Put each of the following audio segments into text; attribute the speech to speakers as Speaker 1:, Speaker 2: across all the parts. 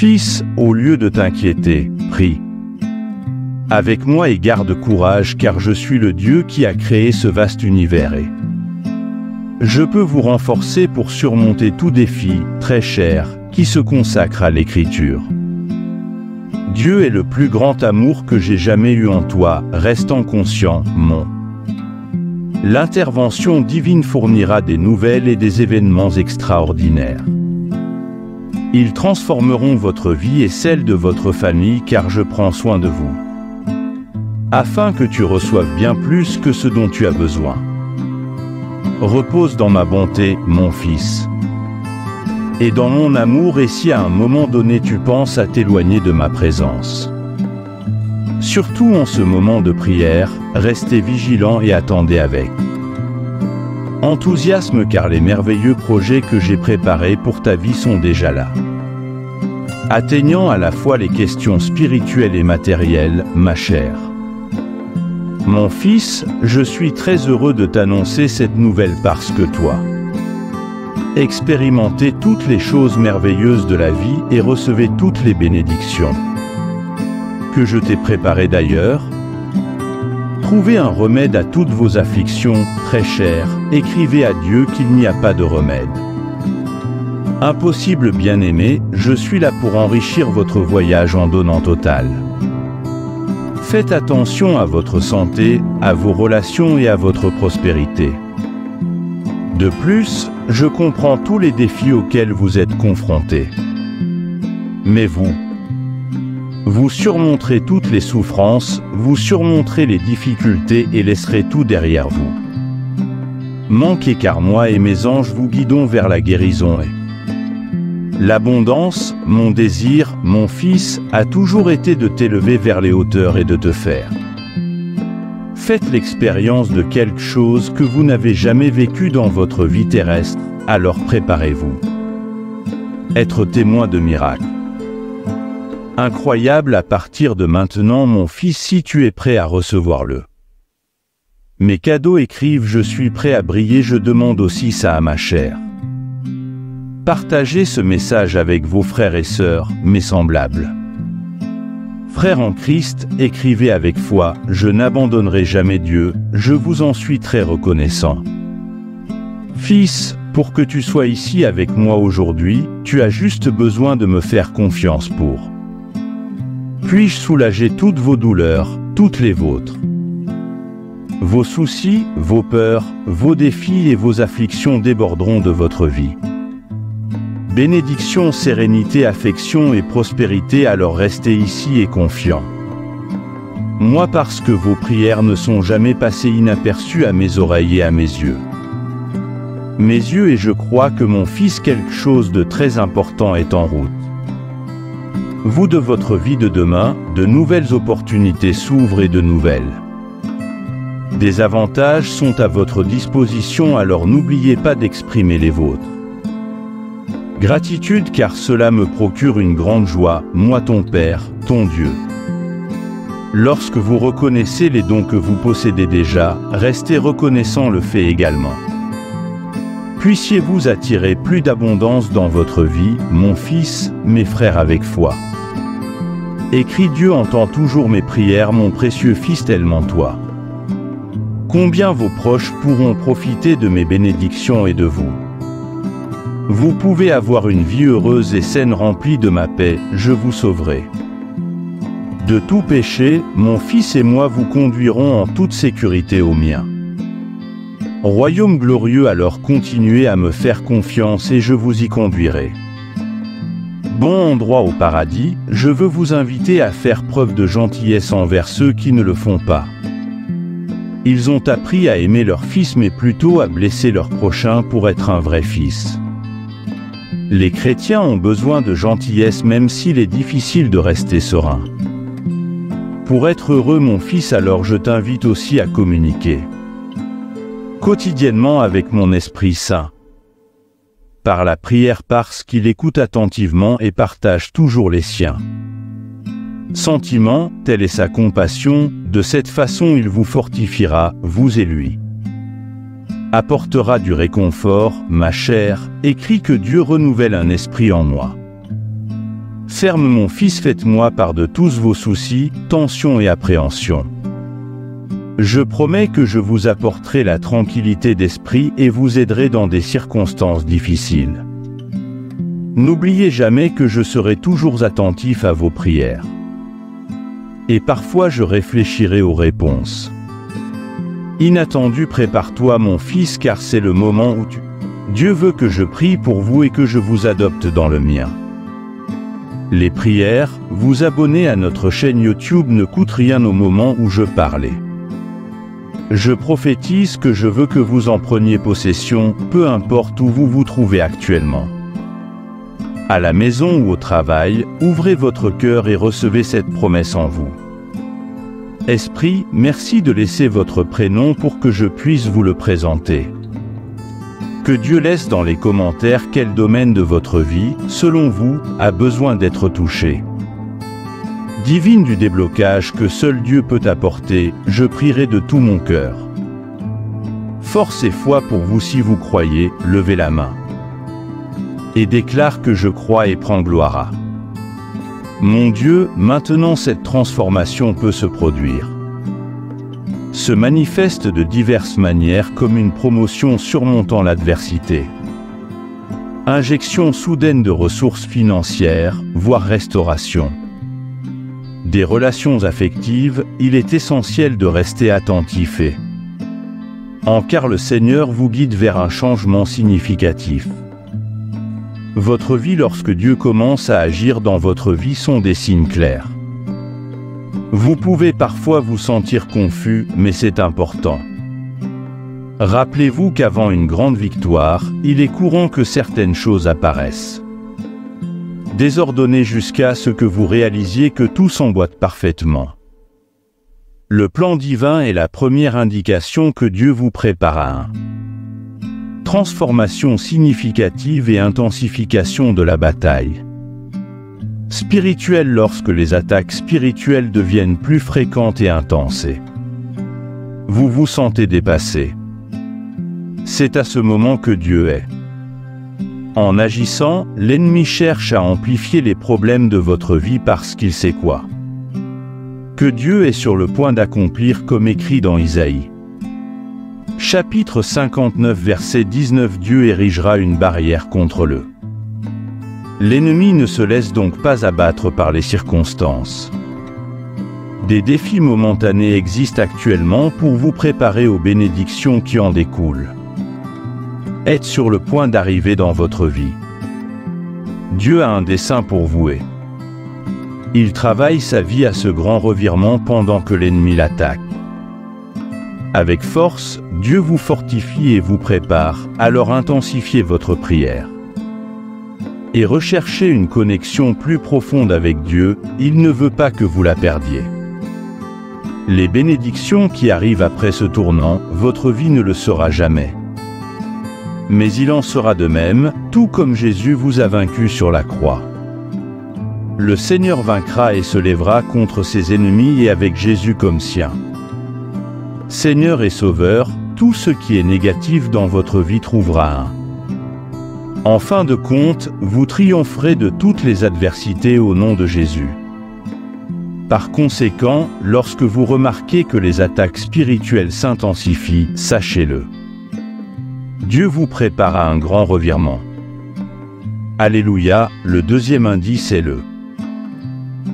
Speaker 1: Fils, au lieu de t'inquiéter, prie avec moi et garde courage, car je suis le Dieu qui a créé ce vaste univers et je peux vous renforcer pour surmonter tout défi, très cher, qui se consacre à l'écriture. Dieu est le plus grand amour que j'ai jamais eu en toi, restant conscient, mon. L'intervention divine fournira des nouvelles et des événements extraordinaires. Ils transformeront votre vie et celle de votre famille, car je prends soin de vous, afin que tu reçoives bien plus que ce dont tu as besoin. Repose dans ma bonté, mon fils, et dans mon amour, et si à un moment donné tu penses à t'éloigner de ma présence, surtout en ce moment de prière, restez vigilants et attendez avec enthousiasme, car les merveilleux projets que j'ai préparés pour ta vie sont déjà là, atteignant à la fois les questions spirituelles et matérielles, ma chère. Mon fils, je suis très heureux de t'annoncer cette nouvelle parce que toi, expérimentez toutes les choses merveilleuses de la vie et recevez toutes les bénédictions que je t'ai préparées d'ailleurs. Trouvez un remède à toutes vos afflictions, très chères, écrivez à Dieu qu'il n'y a pas de remède impossible, bien-aimé, je suis là pour enrichir votre voyage en donnant total. Faites attention à votre santé, à vos relations et à votre prospérité. De plus, je comprends tous les défis auxquels vous êtes confrontés. Mais vous surmonterez toutes les souffrances, vous surmonterez les difficultés et laisserez tout derrière vous. Manquez, car moi et mes anges vous guidons vers la guérison et l'abondance. Mon désir, mon fils, a toujours été de t'élever vers les hauteurs et de te faire. Faites l'expérience de quelque chose que vous n'avez jamais vécu dans votre vie terrestre, alors préparez-vous. Être témoin de miracles incroyables à partir de maintenant, mon fils, si tu es prêt à recevoir le. Mes cadeaux écrivent: je suis prêt à briller, je demande aussi ça à ma chère. Partagez ce message avec vos frères et sœurs, mes semblables. Frères en Christ, écrivez avec foi: je n'abandonnerai jamais Dieu, je vous en suis très reconnaissant. Fils, pour que tu sois ici avec moi aujourd'hui, tu as juste besoin de me faire confiance pour. Puis-je soulager toutes vos douleurs, toutes les vôtres? Vos soucis, vos peurs, vos défis et vos afflictions déborderont de votre vie. Bénédiction, sérénité, affection et prospérité, alors restez ici et confiants. Moi, parce que vos prières ne sont jamais passées inaperçues à mes oreilles et à mes yeux. Mes yeux, et je crois que mon fils, quelque chose de très important est en route. Vous, de votre vie de demain, de nouvelles opportunités s'ouvrent et de nouvelles. Des avantages sont à votre disposition, alors n'oubliez pas d'exprimer les vôtres. Gratitude, car cela me procure une grande joie, moi ton Père, ton Dieu. Lorsque vous reconnaissez les dons que vous possédez déjà, restez reconnaissant le fait également. Puissiez-vous attirer plus d'abondance dans votre vie, mon fils, mes frères, avec foi. Écris: Dieu entend toujours mes prières, mon précieux fils, tellement toi. Combien vos proches pourront profiter de mes bénédictions et de vous. Vous pouvez avoir une vie heureuse et saine remplie de ma paix, je vous sauverai. De tout péché, mon fils et moi vous conduirons en toute sécurité au mien. Royaume glorieux, alors continuez à me faire confiance et je vous y conduirai. Bon endroit au paradis, je veux vous inviter à faire preuve de gentillesse envers ceux qui ne le font pas. Ils ont appris à aimer leur fils, mais plutôt à blesser leur prochain pour être un vrai fils. Les chrétiens ont besoin de gentillesse, même s'il est difficile de rester serein. Pour être heureux, mon fils, alors je t'invite aussi à communiquer quotidiennement avec mon Esprit Saint. Par la prière, parce qu'il écoute attentivement et partage toujours les siens sentiments, telle est sa compassion, de cette façon il vous fortifiera, vous et lui. Apportera du réconfort, ma chère, écrit que Dieu renouvelle un esprit en moi. Ferme mon fils, faites-moi part de tous vos soucis, tensions et appréhensions. Je promets que je vous apporterai la tranquillité d'esprit et vous aiderai dans des circonstances difficiles. N'oubliez jamais que je serai toujours attentif à vos prières. Et parfois je réfléchirai aux réponses. Inattendu, prépare-toi mon fils, car c'est le moment où Dieu veut que je prie pour vous et que je vous adopte dans le mien. Les prières, vous abonner à notre chaîne YouTube ne coûte rien au moment où je parlais. Je prophétise que je veux que vous en preniez possession, peu importe où vous vous trouvez actuellement. À la maison ou au travail, ouvrez votre cœur et recevez cette promesse en vous. Esprit, merci de laisser votre prénom pour que je puisse vous le présenter. Que Dieu laisse dans les commentaires quel domaine de votre vie, selon vous, a besoin d'être touché. Divine du déblocage que seul Dieu peut apporter, je prierai de tout mon cœur. Force et foi pour vous si vous croyez, levez la main. Et déclare que je crois et prends gloire à. Mon Dieu, maintenant cette transformation peut se produire. Se manifeste de diverses manières comme une promotion surmontant l'adversité. Injection soudaine de ressources financières, voire restauration. Des relations affectives, il est essentiel de rester attentif car le Seigneur vous guide vers un changement significatif. Votre vie, lorsque Dieu commence à agir dans votre vie, sont des signes clairs. Vous pouvez parfois vous sentir confus, mais c'est important. Rappelez-vous qu'avant une grande victoire, il est courant que certaines choses apparaissent. Désordonnées jusqu'à ce que vous réalisiez que tout s'emboîte parfaitement. Le plan divin est la première indication que Dieu vous prépare à une transformation significative et intensification de la bataille spirituelle lorsque les attaques spirituelles deviennent plus fréquentes et intenses. Vous vous sentez dépassé. C'est à ce moment que Dieu est. En agissant, l'ennemi cherche à amplifier les problèmes de votre vie parce qu'il sait quoi? Que Dieu est sur le point d'accomplir comme écrit dans Isaïe. Chapitre 59 verset 19. Dieu érigera une barrière contre le. L'ennemi ne se laisse donc pas abattre par les circonstances. Des défis momentanés existent actuellement pour vous préparer aux bénédictions qui en découlent. Êtes sur le point d'arriver dans votre vie. Dieu a un dessein pour vous et il travaille sa vie à ce grand revirement pendant que l'ennemi l'attaque. Avec force, Dieu vous fortifie et vous prépare, alors intensifiez votre prière. Et recherchez une connexion plus profonde avec Dieu, il ne veut pas que vous la perdiez. Les bénédictions qui arrivent après ce tournant, votre vie ne le sera jamais. Mais il en sera de même, tout comme Jésus vous a vaincu sur la croix. Le Seigneur vaincra et se lèvera contre ses ennemis et avec Jésus comme sien. Seigneur et Sauveur, tout ce qui est négatif dans votre vie trouvera un. En fin de compte, vous triompherez de toutes les adversités au nom de Jésus. Par conséquent, lorsque vous remarquez que les attaques spirituelles s'intensifient, sachez-le. Dieu vous prépare à un grand revirement. Alléluia, le deuxième indice est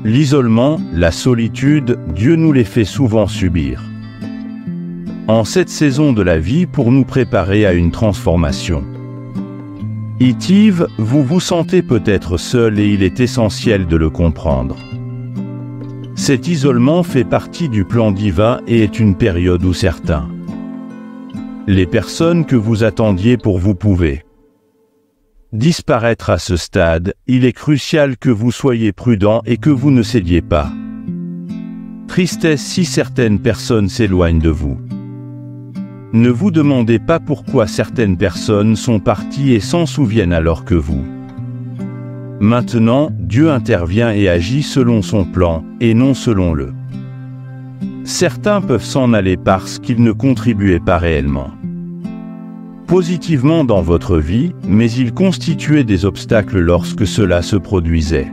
Speaker 1: l'isolement, la solitude, Dieu nous les fait souvent subir. En cette saison de la vie pour nous préparer à une transformation. Yves, vous vous sentez peut-être seul et il est essentiel de le comprendre. Cet isolement fait partie du plan divin et est une période où certains. Les personnes que vous attendiez pour vous pouvez disparaître à ce stade, il est crucial que vous soyez prudent et que vous ne cédiez pas. Tristesse si certaines personnes s'éloignent de vous. Ne vous demandez pas pourquoi certaines personnes sont parties et s'en souviennent alors que vous. Maintenant, Dieu intervient et agit selon son plan, et non selon le. Certains peuvent s'en aller parce qu'ils ne contribuaient pas réellement positivement dans votre vie, mais ils constituaient des obstacles lorsque cela se produisait.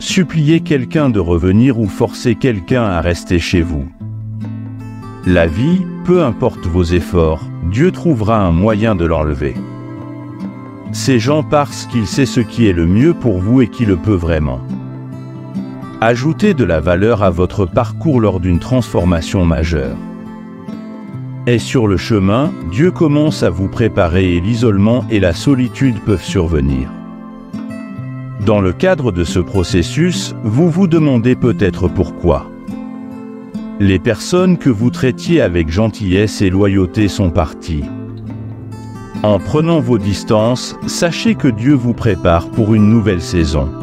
Speaker 1: supplier quelqu'un de revenir ou forcer quelqu'un à rester chez vous. La vie, peu importe vos efforts, Dieu trouvera un moyen de l'enlever. Ces gens parce qu'il sait ce qui est le mieux pour vous et qui le peut vraiment. Ajoutez de la valeur à votre parcours lors d'une transformation majeure. Et sur le chemin, Dieu commence à vous préparer et l'isolement et la solitude peuvent survenir. Dans le cadre de ce processus, vous vous demandez peut-être pourquoi. Les personnes que vous traitiez avec gentillesse et loyauté sont parties. En prenant vos distances, sachez que Dieu vous prépare pour une nouvelle saison.